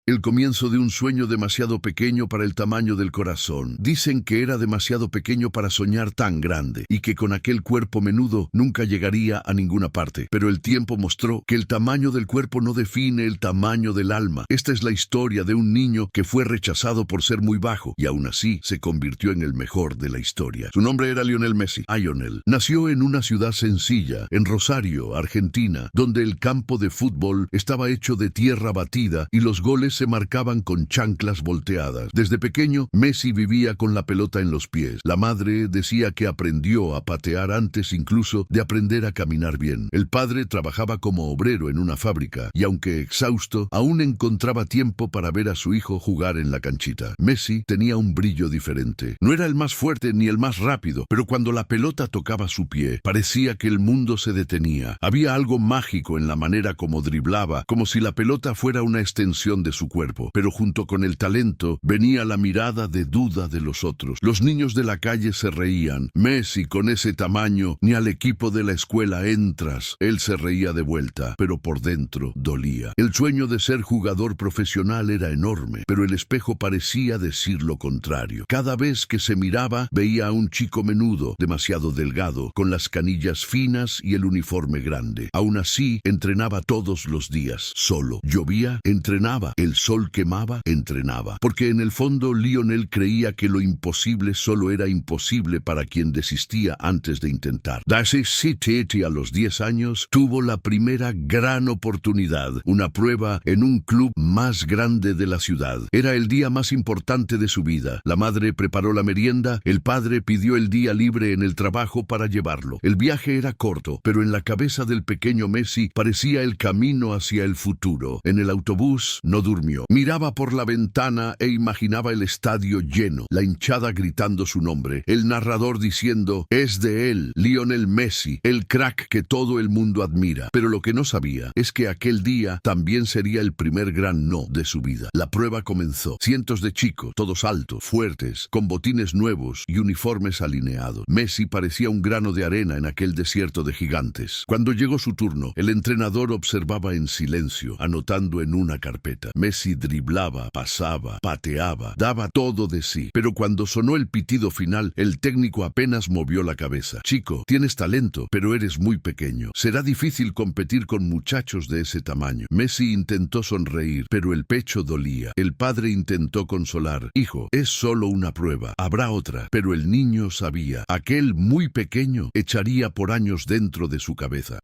el comienzo de un sueño demasiado pequeño para el tamaño del corazón. Dicen que era demasiado pequeño para soñar tan grande, y que con aquel cuerpo menudo nunca llegaría a ninguna parte. Pero el tiempo mostró que el tamaño del cuerpo no define el tamaño del alma. Esta es la historia de un niño que fue rechazado por ser muy bajo, y aún así se convirtió en el mejor de la historia. Su nombre era Lionel Messi. Lionel nació en una ciudad sencilla, en Rosario, Argentina, donde el campo de fútbol estaba hecho de tierra batida y los goles se marcaban con chanclas volteadas. Desde pequeño, Messi vivía con la pelota en los pies. La madre decía que aprendió a patear antes incluso de aprender a caminar bien. El padre trabajaba como obrero en una fábrica y, aunque exhausto, aún encontraba tiempo para ver a su hijo jugar en la canchita. Messi tenía un brillo diferente. No era el más fuerte ni el más rápido, pero cuando la pelota tocaba su pie, parecía que el mundo se detenía. Había algo mágico en la manera como driblaba, como si la pelota fuera una extensión de su cuerpo. Pero junto con el talento venía la mirada de duda de los otros. Los niños de la calle se reían. Messi, con ese tamaño, ni al equipo de la escuela entras. Él se reía de vuelta, pero por dentro dolía. El sueño de ser jugador profesional era enorme, pero el espejo parecía decir lo contrario. Cada vez que se miraba, veía a un chico menudo, demasiado delgado, con las canillas finas y el uniforme grande. Aún así, entrenaba todos los días, solo. Llovía, entrenaba. El sol quemaba, entrenaba. Porque en el fondo, Lionel creía que lo imposible solo era imposible para quien desistía antes de intentar. A los 10 años, tuvo la primera gran oportunidad, una prueba en un club más grande de la ciudad. Era el día más importante de su vida. La madre preparó la merienda, el padre pidió el día libre en el trabajo para llevarlo. El viaje era corto, pero en la cabeza del pequeño Messi parecía el camino hacia el futuro. En el autobús no durmió. Miraba por la ventana e imaginaba el estadio lleno, la hinchada gritando su nombre, el narrador diciendo: es de él, Lionel Messi, el crack que todo el mundo admira. Pero lo que no sabía es que aquel día también sería el primer gran no de su vida. La prueba comenzó. Cientos de chicos, todos altos, fuertes, con botines nuevos y uniformes alineados. Messi parecía un grano de arena en aquel desierto de gigantes. Cuando llegó su turno, el entrenador observaba en silencio, anotando en una carpeta. Messi driblaba, pasaba, pateaba, daba todo de sí. Pero cuando sonó el pitido final, el técnico apenas movió la cabeza. Chico, tienes talento, pero eres muy pequeño. Será difícil competir con muchachos de ese tamaño. Messi intentó sonreír, pero el pecho dolía. El padre intentó consolar. Hijo, es solo una prueba. Habrá otra. Pero el niño sabía. Aquel muy pequeño echaría por años dentro de su cabeza.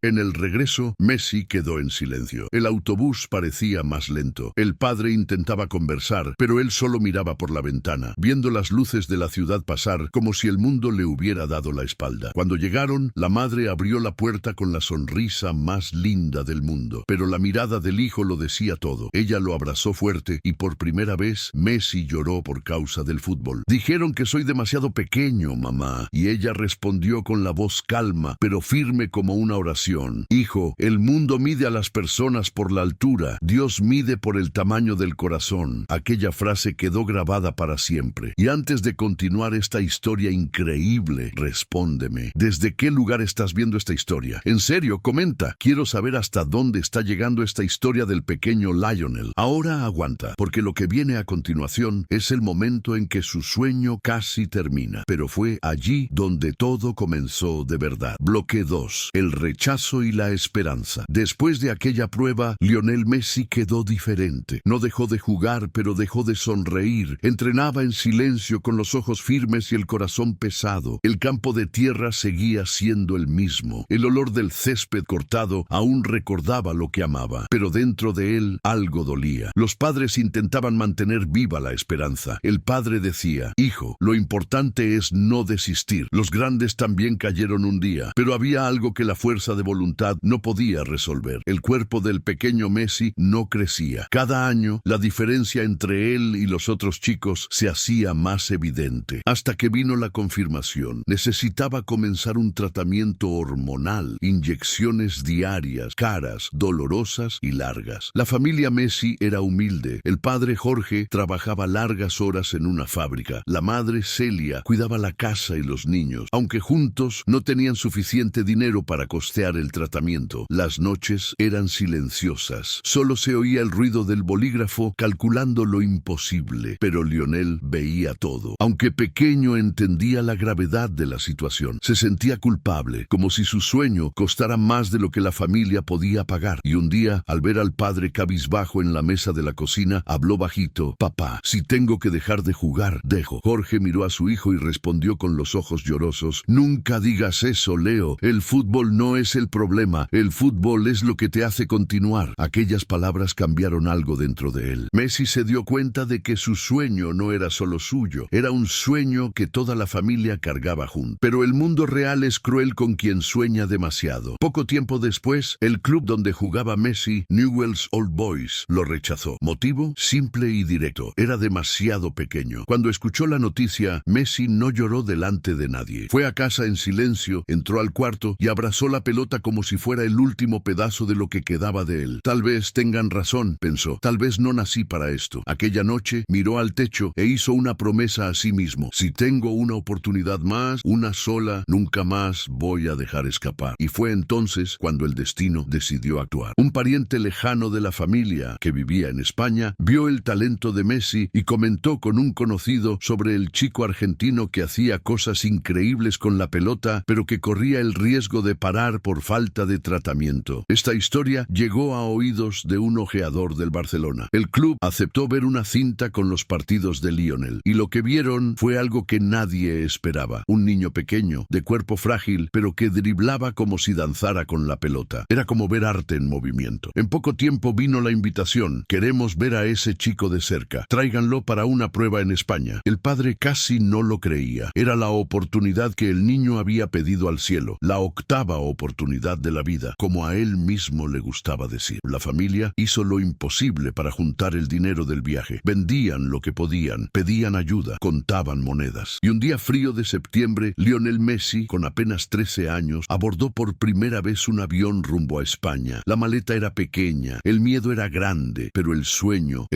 En el regreso, Messi quedó en silencio. El autobús parecía más lento. El padre intentaba conversar, pero él solo miraba por la ventana, viendo las luces de la ciudad pasar como si el mundo le hubiera dado la espalda. Cuando llegaron, la madre abrió la puerta con la sonrisa más linda del mundo. Pero la mirada del hijo lo decía todo. Ella lo abrazó fuerte y por primera vez Messi lloró por causa del fútbol. Dijeron que soy demasiado pequeño, mamá. Y ella respondió con la voz calma, pero firme como una oración. Hijo, el mundo mide a las personas por la altura. Dios mide por el tamaño del corazón. Aquella frase quedó grabada para siempre. Y antes de continuar esta historia increíble, respóndeme. ¿Desde qué lugar estás viendo esta historia? En serio, comenta. Quiero saber hasta dónde está llegando esta historia del pequeño Lionel. Ahora aguanta, porque lo que viene a continuación es el momento en que su sueño casi termina. Pero fue allí donde todo comenzó de verdad. Bloque 2. El rechazo y la esperanza. Después de aquella prueba, Lionel Messi quedó diferente. No dejó de jugar, pero dejó de sonreír. Entrenaba en silencio con los ojos firmes y el corazón pesado. El campo de tierra seguía siendo el mismo. El olor del césped cortado aún recordaba lo que amaba, pero dentro de él algo dolía. Los padres intentaban mantener viva la esperanza. El padre decía: hijo, lo importante es no desistir. Los grandes también cayeron un día, pero había algo que la fuerza de voluntad no podía resolver. El cuerpo del pequeño Messi no crecía. Cada año, la diferencia entre él y los otros chicos se hacía más evidente. Hasta que vino la confirmación. Necesitaba comenzar un tratamiento hormonal, inyecciones diarias, caras, dolorosas y largas. La familia Messi era humilde. El padre Jorge trabajaba largas horas en una fábrica. La madre Celia cuidaba la casa y los niños. Aunque juntos no tenían suficiente dinero para costear el tratamiento, las noches eran silenciosas. horas. Solo se oía el ruido del bolígrafo calculando lo imposible, pero Lionel veía todo. Aunque pequeño, entendía la gravedad de la situación. Se sentía culpable, como si su sueño costara más de lo que la familia podía pagar. Y un día, al ver al padre cabizbajo en la mesa de la cocina, habló bajito: «Papá, si tengo que dejar de jugar, dejo». Jorge miró a su hijo y respondió con los ojos llorosos: «Nunca digas eso, Leo. El fútbol no es el problema. El fútbol es lo que te hace continuar». Aquellas palabras cambiaron algo dentro de él. Messi se dio cuenta de que su sueño no era solo suyo, era un sueño que toda la familia cargaba junto. Pero el mundo real es cruel con quien sueña demasiado. Poco tiempo después, el club donde jugaba Messi, Newell's Old Boys, lo rechazó. Motivo simple y directo: era demasiado pequeño. Cuando escuchó la noticia, Messi no lloró delante de nadie. Fue a casa en silencio, entró al cuarto y abrazó la pelota como si fuera el último pedazo de lo que quedaba de él. Tal vez tengan razón, pensó. Tal vez no nací para esto. Aquella noche miró al techo e hizo una promesa a sí mismo: si tengo una oportunidad más, una sola, nunca más voy a dejar escapar. Y fue entonces cuando el destino decidió actuar. Un pariente lejano de la familia, que vivía en España, vio el talento de Messi y comentó con un conocido sobre el chico argentino que hacía cosas increíbles con la pelota, pero que corría el riesgo de parar por falta de tratamiento. Esta historia llegó a oídos de un ojeador del Barcelona. El club aceptó ver una cinta con los partidos de Lionel, y lo que vieron fue algo que nadie esperaba: un niño pequeño, de cuerpo frágil, pero que driblaba como si danzara con la pelota. Era como ver arte en movimiento. En poco tiempo vino la invitación: «Queremos ver a ese chico de cerca. Tráiganlo para una prueba en España». El padre casi no lo creía. Era la oportunidad que el niño había pedido al cielo, la octava oportunidad de la vida, como a él mismo le gustaba decir. La familia hizo lo imposible para juntar el dinero del viaje. Vendían lo que podían, pedían ayuda, contaban monedas. Y un día frío de septiembre, Lionel Messi, con apenas 13 años, abordó por primera vez un avión rumbo a España. La maleta era pequeña, el miedo era grande, pero el sueño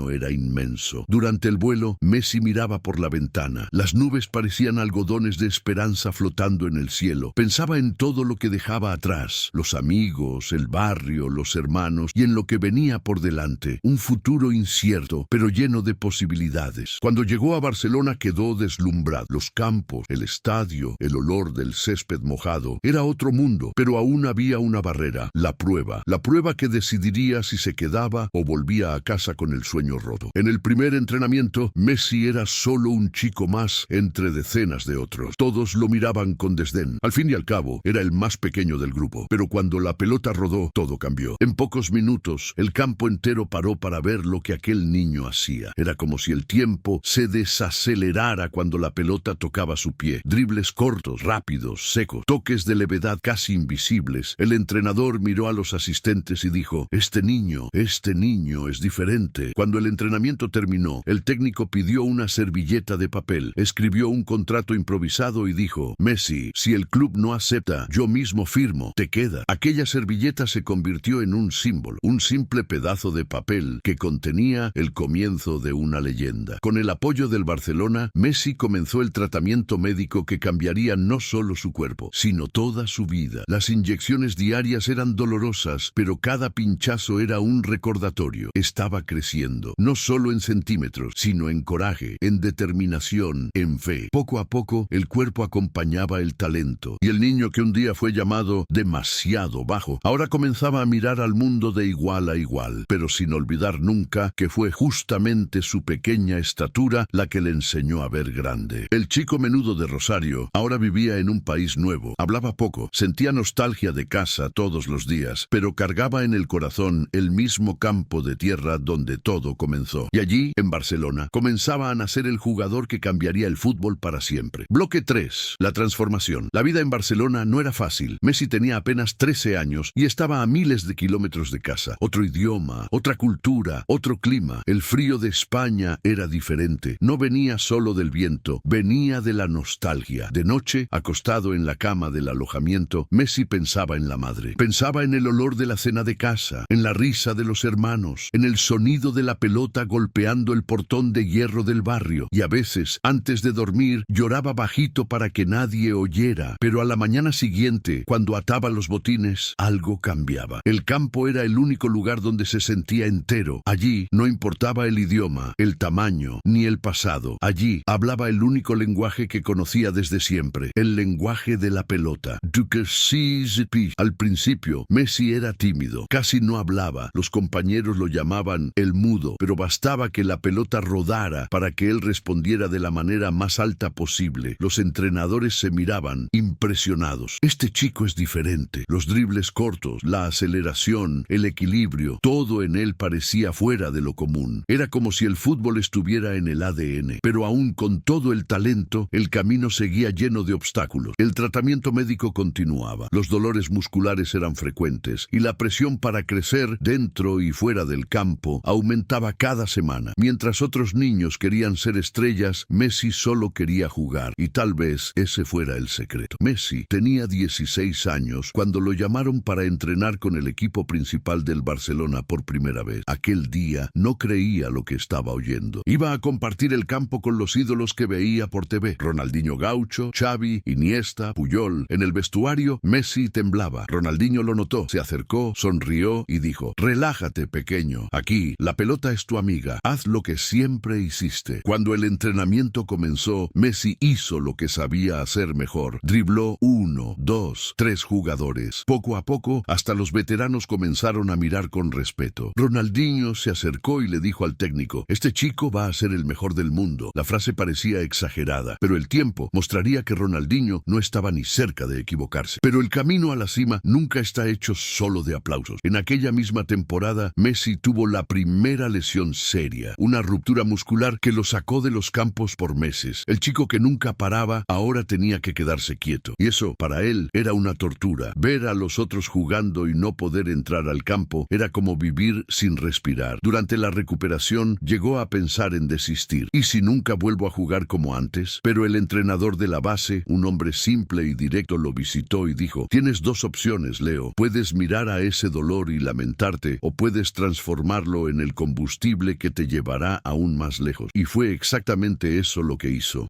era inmenso. Durante el vuelo, Messi miraba por la ventana. Las nubes parecían algodones de esperanza flotando en el cielo. Pensaba en todo lo que dejaba atrás: los amigos, el barrio, los hermanos, y en lo que venía por delante. Un futuro incierto, pero lleno de posibilidades. Cuando llegó a Barcelona quedó deslumbrado. Los campos, el estadio, el olor del césped mojado. Era otro mundo, pero aún había una barrera: la prueba. La prueba que decidiría si se quedaba o volvía a casa con el sueño roto. En el primer entrenamiento, Messi era solo un chico más entre decenas de otros. Todos lo miraban con desdén. Al fin y al cabo, era el más pequeño del grupo. Pero cuando la pelota rodó, todo cambió. En pocos minutos, el campo entero paró para ver lo que aquel niño hacía. Era como si el tiempo se desacelerara cuando la pelota tocaba su pie. Dribles cortos, rápidos, secos, toques de levedad casi invisibles. El entrenador miró a los asistentes y dijo: este niño es diferente. Cuando el entrenamiento terminó, el técnico pidió una servilleta de papel, escribió un contrato improvisado y dijo: Messi, si el club no acepta, yo mismo firmo, te queda. Aquella servilleta se convirtió en un símbolo, un simple pedazo de papel que contenía el comienzo de una leyenda. Con el apoyo del Barcelona, Messi comenzó el tratamiento médico que cambiaría no solo su cuerpo, sino toda su vida. Las inyecciones diarias eran dolorosas, pero cada pinchazo era un recordatorio. Estaba creciendo, no solo en centímetros, sino en coraje, en determinación, en fe. Poco a poco, el cuerpo acompañaba el talento, y el niño que un día fue llamado demasiado bajo, ahora comenzaba a mirar al mundo de igual a igual, pero sin olvidar nunca que fue justamente su pequeña estatura la que le enseñó a ver grande. El chico menudo de Rosario ahora vivía en un país nuevo, hablaba poco, sentía nostalgia de casa todos los días, pero cargaba en el corazón el mismo campo de tierra donde todo comenzó. Y allí, en Barcelona, comenzaba a nacer el jugador que cambiaría el fútbol para siempre. Bloque 3. La transformación. La vida en Barcelona no era fácil. Messi tenía apenas 13 años y estaba a miles de kilómetros de casa. Otro idioma, otra cultura, otro clima. El frío de España era diferente. No venía solo del viento, venía de la nostalgia. De noche, acostado en la cama del alojamiento, Messi pensaba en la madre. Pensaba en el olor de la cena de casa, en la risa de los hermanos, en el sonido de la pelota golpeando el portón de hierro del barrio. Y a veces, antes de dormir, lloraba bajito para que nadie oyera. Pero a la mañana siguiente, cuando ataba los botines, algo cambiaba. El campo campo era el único lugar donde se sentía entero. Allí no importaba el idioma, el tamaño, ni el pasado. Allí hablaba el único lenguaje que conocía desde siempre, el lenguaje de la pelota. Al principio, Messi era tímido, casi no hablaba. Los compañeros lo llamaban el mudo, pero bastaba que la pelota rodara para que él respondiera de la manera más alta posible. Los entrenadores se miraban impresionados. Este chico es diferente. Los dribles cortos, la aceleración, el equilibrio, todo en él parecía fuera de lo común. Era como si el fútbol estuviera en el ADN. Pero aún con todo el talento, el camino seguía lleno de obstáculos. El tratamiento médico continuaba. Los dolores musculares eran frecuentes y la presión para crecer dentro y fuera del campo aumentaba cada semana. Mientras otros niños querían ser estrellas, Messi solo quería jugar. Y tal vez ese fuera el secreto. Messi tenía 16 años cuando lo llamaron para entrenar con el equipo principal del Barcelona por primera vez. Aquel día no creía lo que estaba oyendo. Iba a compartir el campo con los ídolos que veía por TV. Ronaldinho Gaucho, Xavi, Iniesta, Puyol. En el vestuario, Messi temblaba. Ronaldinho lo notó, se acercó, sonrió y dijo: «Relájate, pequeño. Aquí, la pelota es tu amiga. Haz lo que siempre hiciste». Cuando el entrenamiento comenzó, Messi hizo lo que sabía hacer mejor. Dribló 1, 2, 3 jugadores. Poco a poco, hasta los veteranos comenzaron a mirar con respeto. Ronaldinho se acercó y le dijo al técnico: «Este chico va a ser el mejor del mundo». La frase parecía exagerada, pero el tiempo mostraría que Ronaldinho no estaba ni cerca de equivocarse. Pero el camino a la cima nunca está hecho solo de aplausos. En aquella misma temporada, Messi tuvo la primera lesión seria, una ruptura muscular que lo sacó de los campos por meses. El chico que nunca paraba ahora tenía que quedarse quieto, y eso para él era una tortura. Ver a los otros jugando y no poder entrar al campo era como vivir sin respirar. Durante la recuperación llegó a pensar en desistir. ¿Y si nunca vuelvo a jugar como antes? Pero el entrenador de la base, un hombre simple y directo, lo visitó y dijo: «Tienes dos opciones, Leo. Puedes mirar a ese dolor y lamentarte, o puedes transformarlo en el combustible que te llevará aún más lejos». Y fue exactamente eso lo que hizo.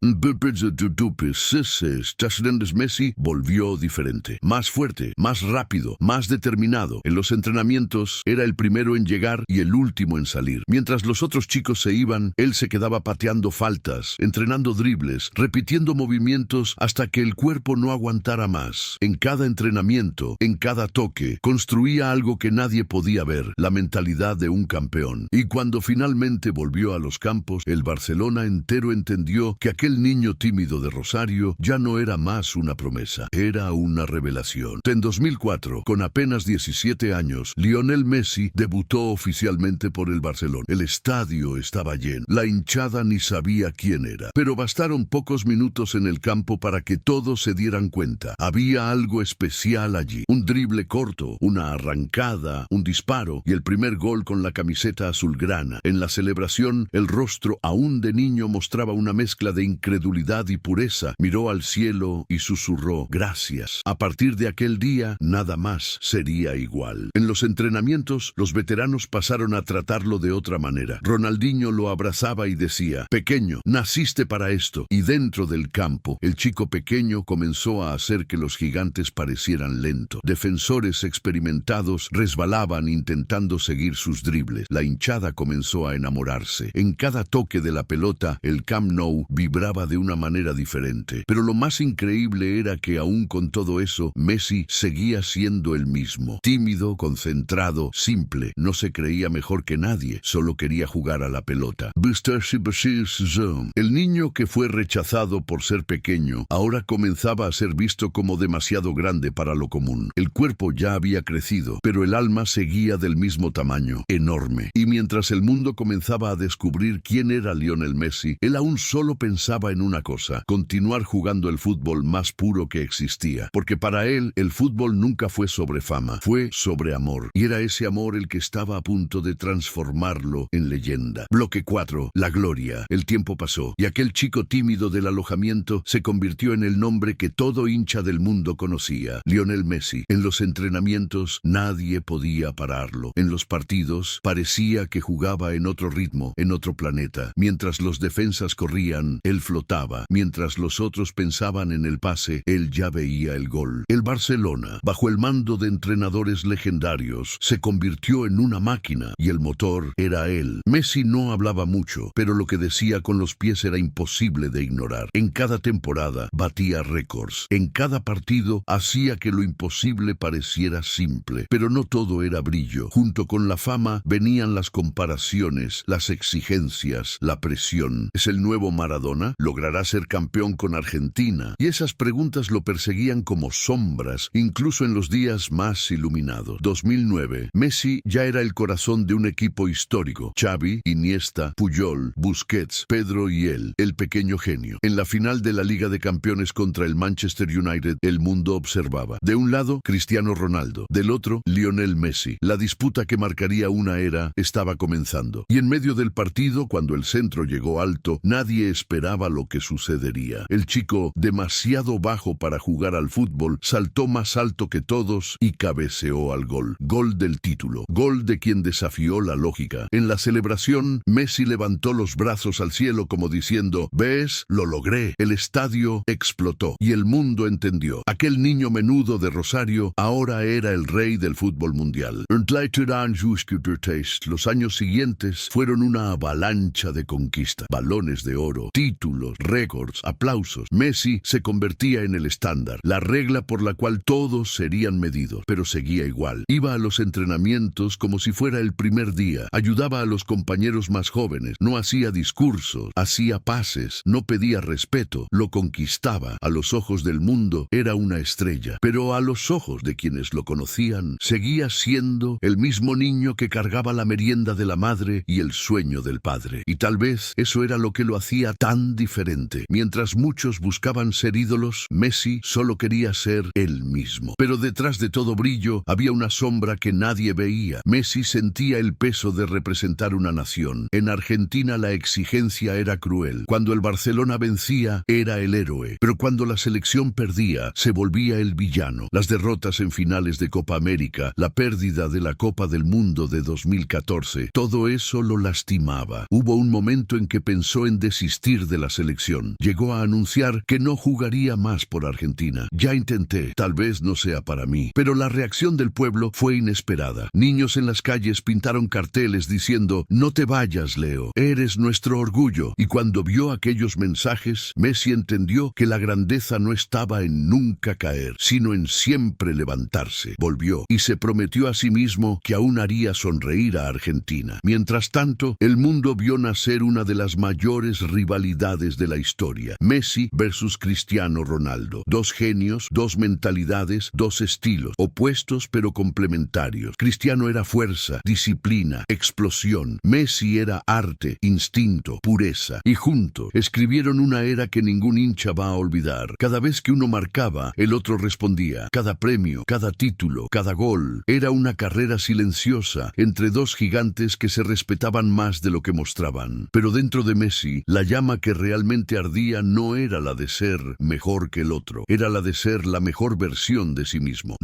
Messi volvió diferente, más fuerte, más rápido, más determinado. En los entrenamientos era el primero en llegar y el último en salir. Mientras los otros chicos se iban, él se quedaba pateando faltas, entrenando dribles, repitiendo movimientos hasta que el cuerpo no aguantara más. En cada entrenamiento, en cada toque, construía algo que nadie podía ver, la mentalidad de un campeón. Y cuando finalmente volvió a los campos, el Barcelona entero entendió que aquel niño tímido de Rosario ya no era más una promesa, era una revelación. En 2004, con apenas 17 años, Lionel Messi debutó oficialmente por el Barcelona. El estadio estaba lleno, la hinchada ni sabía quién era, pero bastaron pocos minutos en el campo para que todos se dieran cuenta. Había algo especial allí, un drible corto, una arrancada, un disparo y el primer gol con la camiseta azulgrana. En la celebración, el rostro aún de niño mostraba una mezcla de incredulidad y pureza. Miró al cielo y susurró: «Gracias». A partir de aquel día, nada más sería igual. En los entrenamientos, los veteranos pasaron a tratarlo de otra manera. Ronaldinho lo abrazaba y decía: «Pequeño, naciste para esto». Y dentro del campo, el chico pequeño comenzó a hacer que los gigantes parecieran lentos. Defensores experimentados resbalaban intentando seguir sus dribles. La hinchada comenzó a enamorarse. En cada toque de la pelota, el Camp Nou vibraba de una manera diferente. Pero lo más increíble era que aún con todo eso, Messi seguía siendo el mismo. Tímido, concentrado, simple. No se creía mejor que nadie, solo quería jugar a la pelota. El niño que fue rechazado por ser pequeño, ahora comenzaba a ser visto como demasiado grande para lo común. El cuerpo ya había crecido, pero el alma seguía del mismo tamaño, enorme. Y mientras el mundo comenzaba a descubrir quién era Lionel Messi, él aún solo pensaba en una cosa: continuar jugando el fútbol más puro que existía. Porque para él, el fútbol nunca fue sobre fama, fue sobre amor. Y era ese amor el que estaba a punto de transformarlo en leyenda. Bloque 4. La gloria. El tiempo pasó, y aquel chico tímido del alojamiento se convirtió en el nombre que todo hincha del mundo conocía: Lionel Messi. En los entrenamientos, nadie podía pararlo. En los partidos, parecía que jugaba en otro ritmo, en otro planeta. Mientras los defensas corrían, él flotaba. Mientras los otros pensaban en el pase, él ya veía el gol. El Barcelona, bajo el mando de entrenadores legendarios, legendarios, se convirtió en una máquina y el motor era él. Messi no hablaba mucho, pero lo que decía con los pies era imposible de ignorar. En cada temporada batía récords. En cada partido hacía que lo imposible pareciera simple. Pero no todo era brillo. Junto con la fama venían las comparaciones, las exigencias, la presión. ¿Es el nuevo Maradona? ¿Logrará ser campeón con Argentina? Y esas preguntas lo perseguían como sombras, incluso en los días más iluminados. 2009. Messi ya era el corazón de un equipo histórico. Xavi, Iniesta, Puyol, Busquets, Pedro y él, el pequeño genio. En la final de la Liga de Campeones contra el Manchester United, el mundo observaba. De un lado, Cristiano Ronaldo. Del otro, Lionel Messi. La disputa que marcaría una era estaba comenzando. Y en medio del partido, cuando el centro llegó alto, nadie esperaba lo que sucedería. El chico, demasiado bajo para jugar al fútbol, saltó más alto que todos y cabeceó al gol. Gol del título. Gol de quien desafió la lógica. En la celebración, Messi levantó los brazos al cielo como diciendo: ¿ves? Lo logré. El estadio explotó y el mundo entendió. Aquel niño menudo de Rosario ahora era el rey del fútbol mundial. Los años siguientes fueron una avalancha de conquista. Balones de oro, títulos, récords, aplausos. Messi se convertía en el estándar, la regla por la cual todos serían medidos, pero seguía igual. Iba a los entrenamientos como si fuera el primer día, ayudaba a los compañeros más jóvenes, no hacía discursos, hacía pases, no pedía respeto, lo conquistaba. A los ojos del mundo era una estrella, pero a los ojos de quienes lo conocían, seguía siendo el mismo niño que cargaba la merienda de la madre y el sueño del padre. Y tal vez eso era lo que lo hacía tan diferente. Mientras muchos buscaban ser ídolos, Messi solo quería ser él mismo. Pero detrás de todo brillo había una sombra que nadie veía. Messi sentía el peso de representar una nación. En Argentina la exigencia era cruel. Cuando el Barcelona vencía, era el héroe. Pero cuando la selección perdía, se volvía el villano. Las derrotas en finales de Copa América, la pérdida de la Copa del Mundo de 2014, todo eso lo lastimaba. Hubo un momento en que pensó en desistir de la selección. Llegó a anunciar que no jugaría más por Argentina. Ya intenté, tal vez no sea para mí. Pero la reacción del pueblo fue inesperada. Niños en las calles pintaron carteles diciendo: no te vayas, Leo, eres nuestro orgullo. Y cuando vio aquellos mensajes, Messi entendió que la grandeza no estaba en nunca caer, sino en siempre levantarse. Volvió y se prometió a sí mismo que aún haría sonreír a Argentina. Mientras tanto, el mundo vio nacer una de las mayores rivalidades de la historia: Messi versus Cristiano Ronaldo. Dos genios, dos mentalidades, dos estilos, opuestos pero complementarios. Cristiano era fuerza, disciplina, explosión. Messi era arte, instinto, pureza. Y juntos escribieron una era que ningún hincha va a olvidar. Cada vez que uno marcaba, el otro respondía. Cada premio, cada título, cada gol. Era una carrera silenciosa entre dos gigantes que se respetaban más de lo que mostraban. Pero dentro de Messi, la llama que realmente ardía no era la de ser mejor que el otro, era la de ser la mejor versión de sí mismo.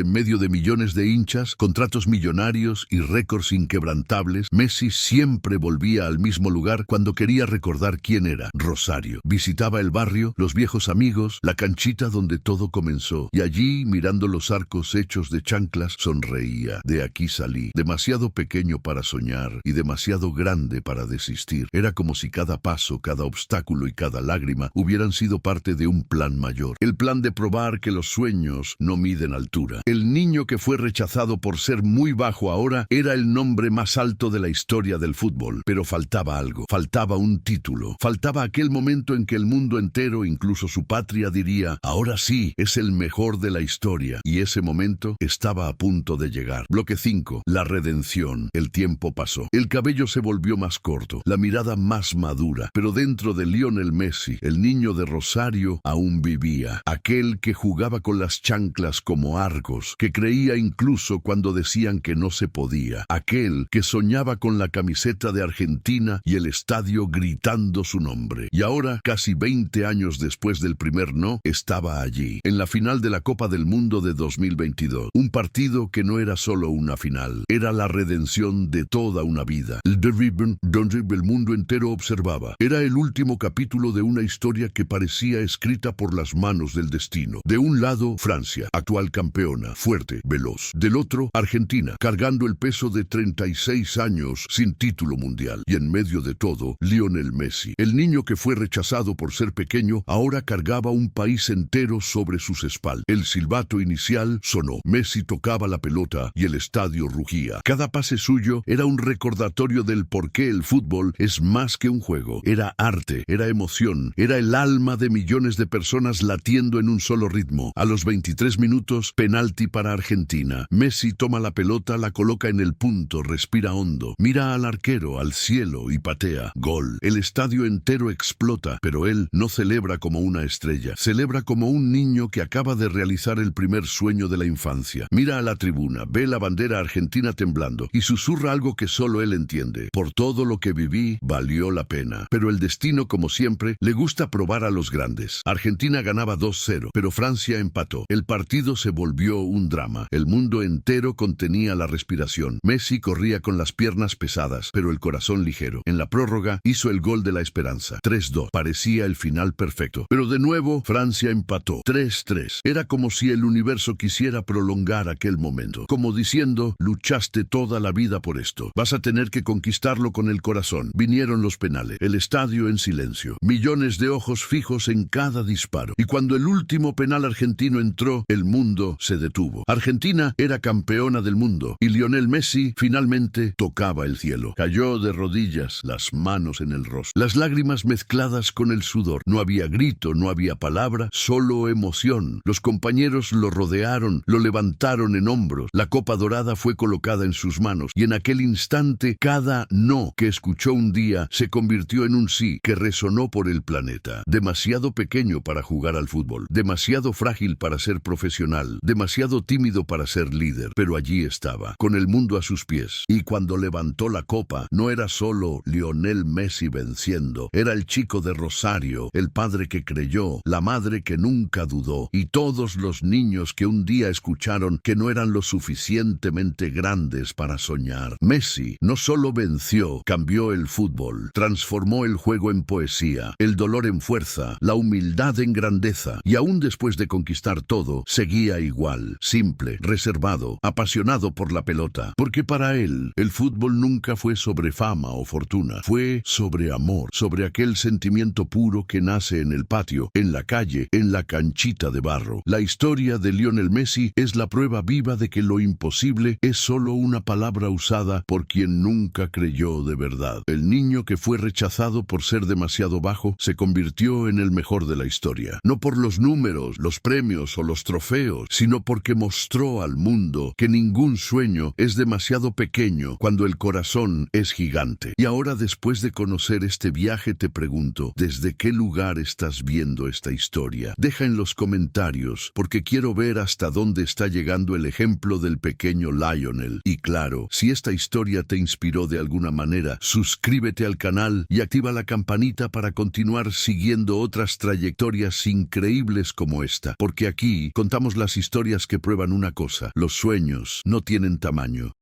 En medio de millones de hinchas, contratos millonarios y récords inquebrantables, Messi siempre volvía al mismo lugar cuando quería recordar quién era: Rosario. Visitaba el barrio, los viejos amigos, la canchita donde todo comenzó, y allí, mirando los arcos hechos de chanclas, sonreía. De aquí salí, demasiado pequeño para soñar y demasiado grande para desistir. Era como si cada paso, cada obstáculo y cada lágrima hubieran sido parte de un plan mayor. El plan de probar que los sueños no miden altura. El niño que fue rechazado por ser muy bajo ahora era el nombre más alto de la historia del fútbol. Pero faltaba algo, faltaba un título, faltaba aquel momento en que el mundo entero, incluso su patria, diría: ahora sí, es el mejor de la historia. Y ese momento estaba a punto de llegar. Bloque 5. La redención. El tiempo pasó. El cabello se volvió más corto, la mirada más madura, pero dentro de Lionel Messi, el niño de Rosario aún vivía. Aquel que jugaba con las chanclas como arcos, que creía incluso cuando decían que no se podía. Aquel que soñaba con la camiseta de Argentina y el estadio gritando su nombre. Y ahora, casi 20 años después del primer no, estaba allí, en la final de la Copa del Mundo de 2022. Un partido que no era solo una final, era la redención de toda una vida. El derribo donde el mundo entero observaba. Era el último capítulo de una historia que parecía escrita por las manos del destino. De un lado, Francia, actual campeón, campeona, fuerte, veloz. Del otro, Argentina, cargando el peso de 36 años sin título mundial. Y en medio de todo, Lionel Messi. El niño que fue rechazado por ser pequeño, ahora cargaba un país entero sobre sus espaldas. El silbato inicial sonó. Messi tocaba la pelota y el estadio rugía. Cada pase suyo era un recordatorio del por qué el fútbol es más que un juego. Era arte, era emoción, era el alma de millones de personas latiendo en un solo ritmo. A los 23 minutos, penalti para Argentina. Messi toma la pelota, la coloca en el punto, respira hondo, mira al arquero, al cielo y patea. Gol. El estadio entero explota, pero él no celebra como una estrella. Celebra como un niño que acaba de realizar el primer sueño de la infancia. Mira a la tribuna, ve la bandera argentina temblando y susurra algo que solo él entiende. Por todo lo que viví, valió la pena. Pero el destino, como siempre, le gusta probar a los grandes. Argentina ganaba 2-0, pero Francia empató. El partido se volvió un drama. El mundo entero contenía la respiración. Messi corría con las piernas pesadas, pero el corazón ligero. En la prórroga hizo el gol de la esperanza. 3-2. Parecía el final perfecto. Pero de nuevo, Francia empató. 3-3. Era como si el universo quisiera prolongar aquel momento. Como diciendo, luchaste toda la vida por esto. Vas a tener que conquistarlo con el corazón. Vinieron los penales. El estadio en silencio. Millones de ojos fijos en cada disparo. Y cuando el último penal argentino entró, el mundo se detuvo. Argentina era campeona del mundo y Lionel Messi finalmente tocaba el cielo. Cayó de rodillas, las manos en el rostro, las lágrimas mezcladas con el sudor. No había grito, no había palabra, solo emoción. Los compañeros lo rodearon, lo levantaron en hombros. La copa dorada fue colocada en sus manos y en aquel instante cada no que escuchó un día se convirtió en un sí que resonó por el planeta. Demasiado pequeño para jugar al fútbol, demasiado frágil para ser profesional, demasiado tímido para ser líder, pero allí estaba, con el mundo a sus pies. Y cuando levantó la copa, no era solo Lionel Messi venciendo, era el chico de Rosario, el padre que creyó, la madre que nunca dudó, y todos los niños que un día escucharon que no eran lo suficientemente grandes para soñar. Messi no solo venció, cambió el fútbol, transformó el juego en poesía, el dolor en fuerza, la humildad en grandeza, y aún después de conquistar todo, seguía igual, simple, reservado, apasionado por la pelota, porque para él, el fútbol nunca fue sobre fama o fortuna, fue sobre amor, sobre aquel sentimiento puro que nace en el patio, en la calle, en la canchita de barro. La historia de Lionel Messi es la prueba viva de que lo imposible es solo una palabra usada por quien nunca creyó de verdad. El niño que fue rechazado por ser demasiado bajo se convirtió en el mejor de la historia, no por los números, los premios o los trofeos, sino porque mostró al mundo que ningún sueño es demasiado pequeño cuando el corazón es gigante. Y ahora, después de conocer este viaje, te pregunto, ¿desde qué lugar estás viendo esta historia? Deja en los comentarios, porque quiero ver hasta dónde está llegando el ejemplo del pequeño Lionel. Y claro, si esta historia te inspiró de alguna manera, suscríbete al canal y activa la campanita para continuar siguiendo otras trayectorias increíbles como esta, porque aquí contamos las historias que prueban una cosa: los sueños no tienen tamaño.